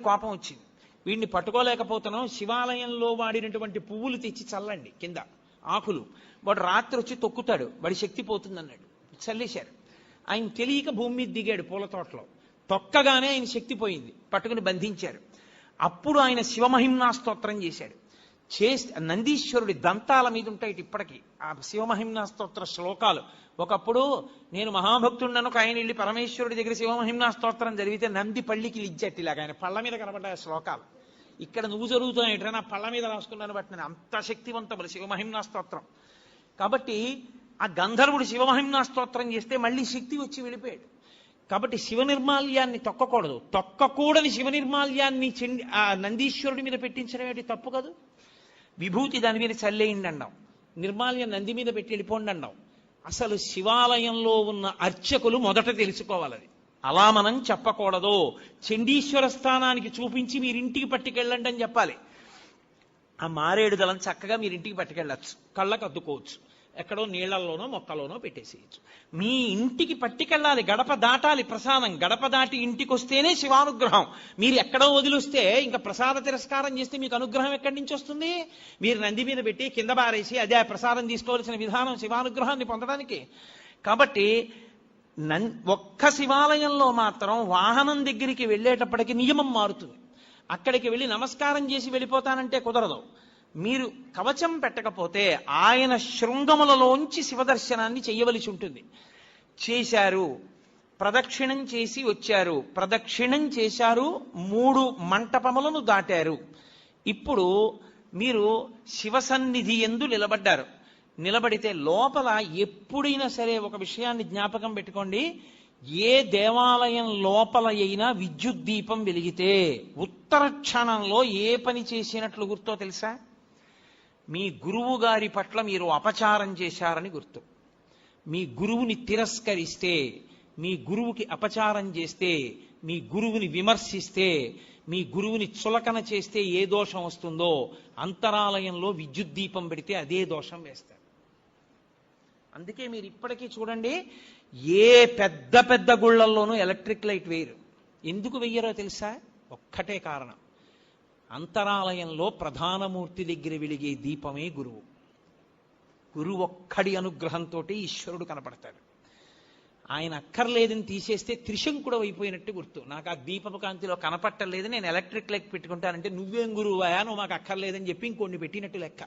కోపం వచ్చింది, వీడిని పట్టుకోలేకపోతున్నాం, శివాలయంలో వాడినటువంటి పువ్వులు తెచ్చి చల్లండి కింద ఆకులు, వాడు రాత్రి వచ్చి తొక్కుతాడు, వాడి శక్తి పోతుంది అన్నాడు. చల్లేశారు. ఆయన తెలియక భూమి మీద దిగాడు పూల తోటలో, తొక్కగానే ఆయన శక్తి పోయింది, పట్టుకుని బంధించారు. అప్పుడు ఆయన శివమహిమ్నా స్తోత్రం చేశాడు. నందీశ్వరుడి దంతాల మీద ఉంటాయి ఇప్పటికీ ఆ శివమహిమ్నా స్తోత్ర శ్లోకాలు. ఒకప్పుడు నేను మహాభక్తుడినను ఆయన వెళ్ళి పరమేశ్వరుడి దగ్గర శివమహిమ్నా స్తోత్రం జరిగితే నంది పళ్ళికి లిజ్జట్టిలాగా ఆయన పళ్ళ మీద కనబడ్డాయి శ్లోకాలు. ఇక్కడ నువ్వు జరుగుతున్నాయి నా పళ్ళ మీద రాసుకున్నాను బట్టి నేను అంత శక్తివంతములు శివమహిమ్నా స్తోత్రం. కాబట్టి ఆ గంధర్వుడు శివమహిమ్నా స్తోత్రం చేస్తే మళ్ళీ శక్తి వచ్చి వెళ్ళిపోయాడు. కాబట్టి శివ నిర్మాల్యాన్ని తొక్కకూడదు. తొక్కకూడని శివ నిర్మాల్యాన్ని ఆ నందీశ్వరుడి మీద పెట్టించడం ఏంటి తప్పు కాదు. విభూతి దాని మీద చల్లేయండి అన్నాం, నిర్మాల్యం నంది మీద పెట్టి వెళ్ళిపోండి అన్నాం. అసలు శివాలయంలో ఉన్న అర్చకులు మొదట తెలుసుకోవాలి అది. అలా మనం చెప్పకూడదు. చండీశ్వర స్థానానికి చూపించి మీరింటికి పట్టుకెళ్ళండి అని చెప్పాలి. ఆ మారేడు దళం చక్కగా మీరింటికి పట్టుకెళ్ళచ్చు, కళ్ళకు అద్దుకోవచ్చు, ఎక్కడో నీళ్లలోనో మొక్కలోనో పెట్టేసేయచ్చు. మీ ఇంటికి పట్టుకెళ్ళాలి, గడప దాటాలి ప్రసాదం. గడప దాటి ఇంటికి వస్తేనే శివానుగ్రహం. మీరు ఎక్కడో వదిలిస్తే ఇంకా ప్రసాద తిరస్కారం చేస్తే మీకు అనుగ్రహం ఎక్కడి నుంచి వస్తుంది? మీరు నంది మీద పెట్టి కింద బారేసి అదే ప్రసాదం తీసుకోవాల్సిన విధానం శివానుగ్రహాన్ని పొందడానికి. కాబట్టి ఒక్క శివాలయంలో మాత్రం వాహనం దగ్గరికి వెళ్ళేటప్పటికి నియమం మారుతుంది. అక్కడికి వెళ్ళి నమస్కారం చేసి వెళ్ళిపోతానంటే కుదరదు. మీరు కవచం పెట్టకపోతే ఆయన శృంగములలోంచి శివదర్శనాన్ని చెయ్యవలసి ఉంటుంది. చేశారు, ప్రదక్షిణం చేసి వచ్చారు, ప్రదక్షిణం చేశారు, 3 మంటపములను దాటారు. ఇప్పుడు మీరు శివసన్నిధి యందు నిలబడ్డారు. నిలబడితే లోపల ఎప్పుడైనా సరే ఒక విషయాన్ని జ్ఞాపకం పెట్టుకోండి. ఏ దేవాలయం లోపల అయినా విద్యుత్ దీపం వెలిగితే ఉత్తర క్షణంలో ఏ పని చేసినట్లు గుర్తో తెలుసా? మీ గురువు గారి పట్ల మీరు అపచారం చేశారని గుర్తు. మీ గురువుని తిరస్కరిస్తే, మీ గురువుకి అపచారం చేస్తే, మీ గురువుని విమర్శిస్తే, మీ గురువుని చులకన చేస్తే ఏ దోషం వస్తుందో అంతరాలయంలో విద్యుత్ దీపం పెడితే అదే దోషం వేస్తారు. అందుకే మీరు ఇప్పటికీ చూడండి, ఏ పెద్ద పెద్ద గుళ్ళల్లోనూ ఎలక్ట్రిక్ లైట్ వేయరు. ఎందుకు వెయ్యరో తెలుసా? ఒక్కటే కారణం, అంతరాలయంలో ప్రధానమూర్తి దగ్గర వెలిగే దీపమే గురువు. గురువు ఒక్కడి అనుగ్రహంతో ఈశ్వరుడు కనపడతాడు. ఆయన అక్కర్లేదని తీసేస్తే త్రిశంకుడు అయిపోయినట్టు గుర్తు. నాకు ఆ దీపపు కాంతిలో కనపట్టలేదు, నేను ఎలక్ట్రిక్ లైట్ పెట్టుకుంటానంటే నువ్వేం గురువయా, నువ్వు మాకు అక్కర్లేదని చెప్పి ఇంకొన్ని పెట్టినట్టు లెక్క.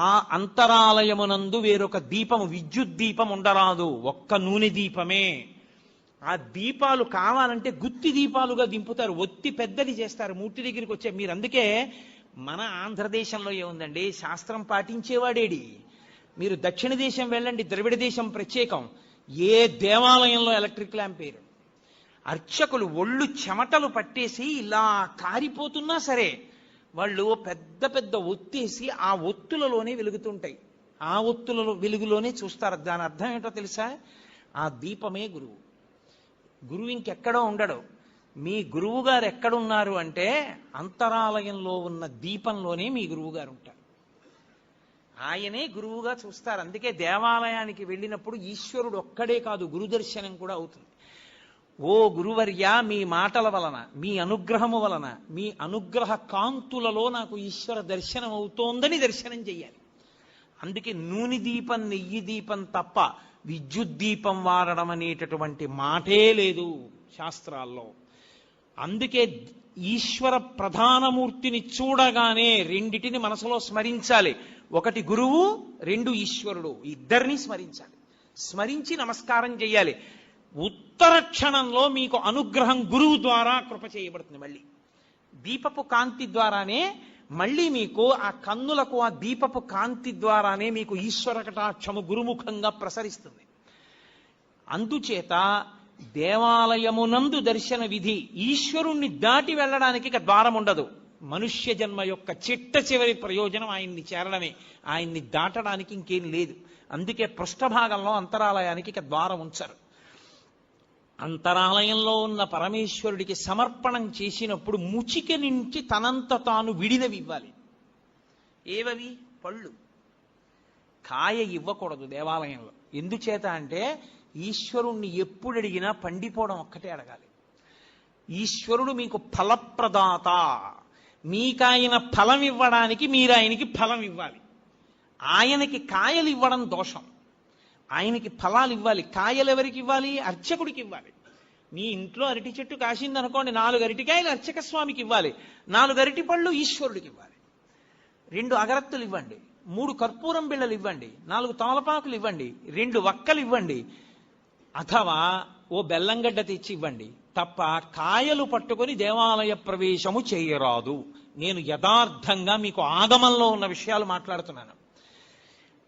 ఆ అంతరాలయమునందు వేరొక దీపము, విద్యుత్ దీపం ఉండరాదు, ఒక్క నూనె దీపమే. ఆ దీపాలు కావాలంటే గుత్తి దీపాలుగా దింపుతారు, ఒత్తి పెద్దది చేస్తారు మూర్తి దగ్గరికి వచ్చే. మీరు అందుకే మన ఆంధ్రదేశంలో ఏముందండి, శాస్త్రం పాటించేవాడేడి. మీరు దక్షిణ దేశం వెళ్ళండి, ద్రవిడ దేశం ప్రత్యేకం, ఏ దేవాలయంలో ఎలక్ట్రిక్ ల్యాంప్ వేయరు. అర్చకులు ఒళ్ళు చెమటలు పట్టేసి ఇలా కారిపోతున్నా సరే వాళ్ళు పెద్ద పెద్ద ఒత్తేసి ఆ ఒత్తులలోనే వెలుగుతుంటాయి, ఆ ఒత్తులలో వెలుగులోనే చూస్తారు. దాని అర్థం ఏంటో తెలుసా? ఆ దీపమే గురువు. గురువు ఇంకెక్కడో ఉండడు. మీ గురువు గారు ఎక్కడున్నారు అంటే అంతరాలయంలో ఉన్న దీపంలోనే మీ గురువు గారు ఉంటారు. ఆయనే గురువుగా చూస్తారు. అందుకే దేవాలయానికి వెళ్ళినప్పుడు ఈశ్వరుడు ఒక్కడే కాదు, గురుదర్శనం కూడా అవుతుంది. ఓ గురువర్య, మీ మాటల వలన, మీ అనుగ్రహము వలన, మీ అనుగ్రహ కాంతులలో నాకు ఈశ్వర దర్శనం అవుతోందని దర్శనం చెయ్యాలి. అందుకే నూనె దీపం, నెయ్యి దీపం తప్ప విద్యుత్ దీపం వాడడం అనేటటువంటి మాటే లేదు శాస్త్రాల్లో. అందుకే ఈశ్వర ప్రధానమూర్తిని చూడగానే రెండిటిని మనసులో స్మరించాలి. ఒకటి గురువు, 2 ఈశ్వరుడు, ఇద్దరిని స్మరించాలి. స్మరించి నమస్కారం చెయ్యాలి. ఉత్తర క్షణంలో మీకు అనుగ్రహం గురువు ద్వారా కృప చేయబడుతుంది. మళ్ళీ దీపపు కాంతి ద్వారానే మళ్ళీ మీకు ఆ కన్నులకు ఆ దీపపు కాంతి ద్వారానే మీకు ఈశ్వర కటాక్షము గురుముఖంగా ప్రసరిస్తుంది. అందుచేత దేవాలయమునందు దర్శన విధి, ఈశ్వరుణ్ణి దాటి వెళ్ళడానికి ఇక ద్వారం ఉండదు. మనుష్య జన్మ యొక్క చిట్ట చివరి ప్రయోజనం ఆయన్ని చేరడమే, ఆయన్ని దాటడానికి ఇంకేం లేదు. అందుకే పృష్ఠభాగంలో అంతరాలయానికి ఇక ద్వారం ఉంచరు. అంతరాలయంలో ఉన్న పరమేశ్వరుడికి సమర్పణం చేసినప్పుడు ముచిక నుంచి తనంత తాను విడినవి ఇవ్వాలి. ఏవవి? పళ్ళు. కాయ ఇవ్వకూడదు దేవాలయంలో. ఎందుచేత అంటే ఈశ్వరుణ్ణి ఎప్పుడు అడిగినా పండిపోవడం ఒక్కటే అడగాలి. ఈశ్వరుడు మీకు ఫలప్రదాత. మీకాయన ఫలం ఇవ్వడానికి మీరు ఆయనకి ఫలం ఇవ్వాలి. ఆయనకి కాయలు ఇవ్వడం దోషం. ఆయనకి ఫలాలు ఇవ్వాలి. కాయలు ఎవరికి ఇవ్వాలి? అర్చకుడికి ఇవ్వాలి. మీ ఇంట్లో అరటి చెట్టు కాసింది అనుకోండి, 4 అరటికాయలు అర్చక స్వామికి ఇవ్వాలి, 4 అరటి పళ్ళు ఈశ్వరుడికి ఇవ్వాలి. 2 అగరత్తులు ఇవ్వండి, 3 కర్పూరం బిళ్ళలు ఇవ్వండి, 4 తమలపాకులు ఇవ్వండి, 2 వక్కలు ఇవ్వండి, అథవా ఓ బెల్లంగడ్డ తెచ్చి ఇవ్వండి. తప్ప కాయలు పట్టుకొని దేవాలయ ప్రవేశము చేయరాదు. నేను యథార్థంగా మీకు ఆగమంలో ఉన్న విషయాలు మాట్లాడుతున్నాను.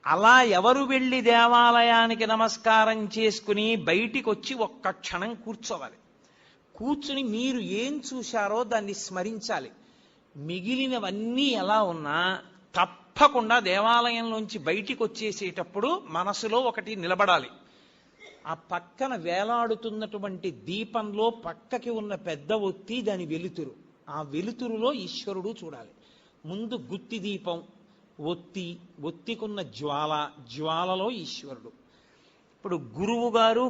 అలా ఎవరు వెళ్ళి దేవాలయానికి నమస్కారం చేసుకుని బయటికి వచ్చి ఒక్క క్షణం కూర్చోవాలి. కూర్చుని మీరు ఏం చూశారో దాన్ని స్మరించాలి. మిగిలినవన్నీ ఎలా ఉన్నా తప్పకుండా దేవాలయంలోంచి బయటికి వచ్చేసేటప్పుడు మనసులో ఒకటి నిలబడాలి. ఆ పక్కన వేలాడుతున్నటువంటి దీపంలో పక్కకి ఉన్న పెద్ద ఒత్తి దాని వెలుతురు, ఆ వెలుతురులో ఈశ్వరుడు చూడాలి. ముందు గుత్తి దీపం, ఒత్తికున్న జ్వాలలో ఈశ్వరుడు. ఇప్పుడు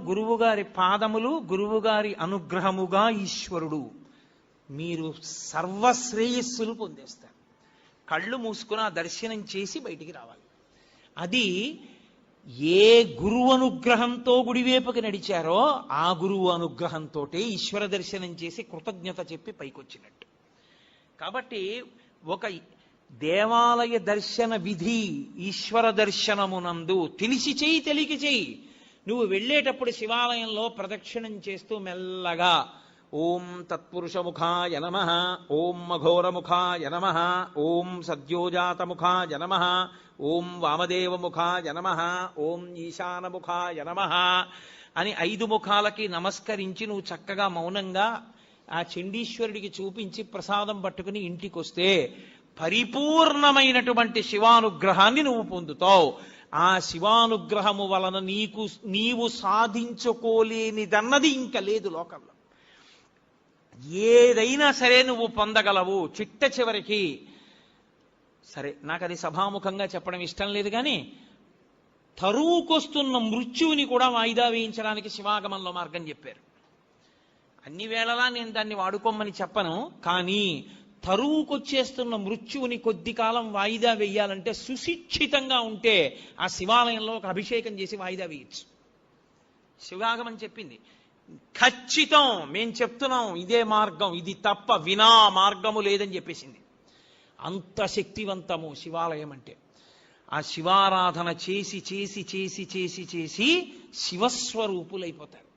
గురువుగారి పాదములు, గురువుగారి అనుగ్రహముగా ఈశ్వరుడు. మీరు సర్వశ్రేయస్సులు పొందేస్తారు. కళ్ళు మూసుకుని ఆ దర్శనం చేసి బయటికి రావాలి. అది ఏ గురువు అనుగ్రహంతో గుడివేపుకి నడిచారో ఆ గురువు అనుగ్రహంతో ఈశ్వర దర్శనం చేసి కృతజ్ఞత చెప్పి పైకొచ్చినట్టు. కాబట్టి ఒక దేవాలయ దర్శన విధి ఈశ్వర దర్శనమునందు తెలిసి చెయ్యి, తెలియక చెయ్యి. నువ్వు వెళ్ళేటప్పుడు శివాలయంలో ప్రదక్షిణం చేస్తూ మెల్లగా ఓం తత్పురుషముఖాయ నమః, ఓం అఘోరముఖాయ నమః, ఓం సద్యోజాతముఖాయ నమః, ఓం వామదేవముఖాయ నమః, ఓం ఈశానముఖాయ నమః అని 5 ముఖాలకి నమస్కరించి నువ్వు చక్కగా మౌనంగా ఆ చండీశ్వరుడికి చూపించి ప్రసాదం పట్టుకుని ఇంటికి వస్తే పరిపూర్ణమైనటువంటి శివానుగ్రహాన్ని నువ్వు పొందుతావు. ఆ శివానుగ్రహము వలన నీవు సాధించుకోలేనిదన్నది ఇంకా లేదు లోకంలో. ఏదైనా సరే నువ్వు పొందగలవు. చిట్ట చివరికి సరే, నాకు అది సభాముఖంగా చెప్పడం ఇష్టం లేదు, కానీ తరువుకొస్తున్న మృత్యువుని కూడా వాయిదా వేయించడానికి శివాగమంలో మార్గం చెప్పారు. అన్ని వేళలా నేను దాన్ని వాడుకోమని చెప్పను, కానీ తరువుకొచ్చేస్తున్న మృత్యువుని కొద్ది కాలం వాయిదా వేయాలంటే సుశిక్షితంగా ఉంటే ఆ శివాలయంలో ఒక అభిషేకం చేసి వాయిదా వేయచ్చు. శివాగమని చెప్పింది. ఖచ్చితం, మేం చెప్తున్నాం ఇదే మార్గం, ఇది తప్ప వినా మార్గము లేదని చెప్పేసింది. అంత శక్తివంతము శివాలయం అంటే. ఆ శివారాధన చేసి చేసి చేసి చేసి చేసి శివస్వరూపులైపోతారు.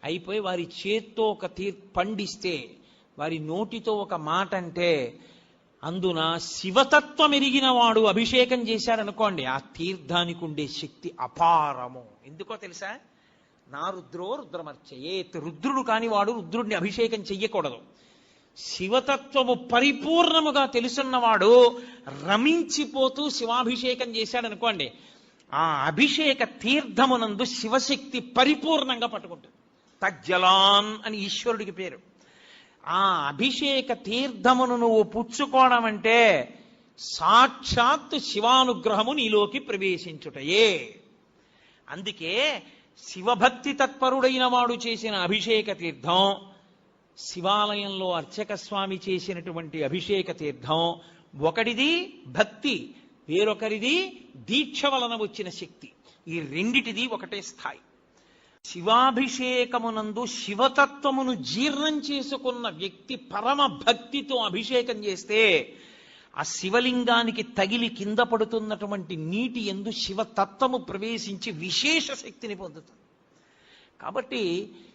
అయిపోయి వారి చేత్తో ఒక పండిస్తే, వారి నోటితో ఒక మాట అంటే, అందున శివతత్వం ఎరిగిన వాడు అభిషేకం చేశారనుకోండి, ఆ తీర్థానికి ఉండే శక్తి అపారము. ఎందుకో తెలుసా? నా రుద్రో రుద్రమర్చయేత్. రుద్రుడు కాని వాడు రుద్రుడిని అభిషేకం చెయ్యకూడదు. శివతత్వము పరిపూర్ణముగా తెలుసున్నవాడు రమించిపోతూ శివాభిషేకం చేశాడనుకోండి, ఆ అభిషేక తీర్థమునందు శివశక్తి పరిపూర్ణంగా పట్టుకుంటుంది. తజ్జలాన్ అని ఈశ్వరుడికి పేరు. ఆ అభిషేక తీర్థమును నువ్వు పుచ్చుకోవడం అంటే సాక్షాత్తు శివానుగ్రహము నీలోకి ప్రవేశించుటయే. అందుకే శివభక్తి తత్పరుడైన వాడు చేసిన అభిషేక తీర్థం, శివాలయంలో అర్చక స్వామి చేసినటువంటి అభిషేక తీర్థం, ఒకటిది భక్తి, వేరొకరిది దీక్ష వలన వచ్చిన శక్తి. ఈ రెండిటిది ఒకటే స్థాయి. శివాభిషేకమునందు శివతత్వమును జీర్ణం చేసుకున్న వ్యక్తి పరమ భక్తితో అభిషేకం చేస్తే ఆ శివలింగానికి తగిలి కింద పడుతున్నటువంటి నీటి యందు శివతత్వము ప్రవేశించి విశేష శక్తిని పొందుతుంది. కాబట్టి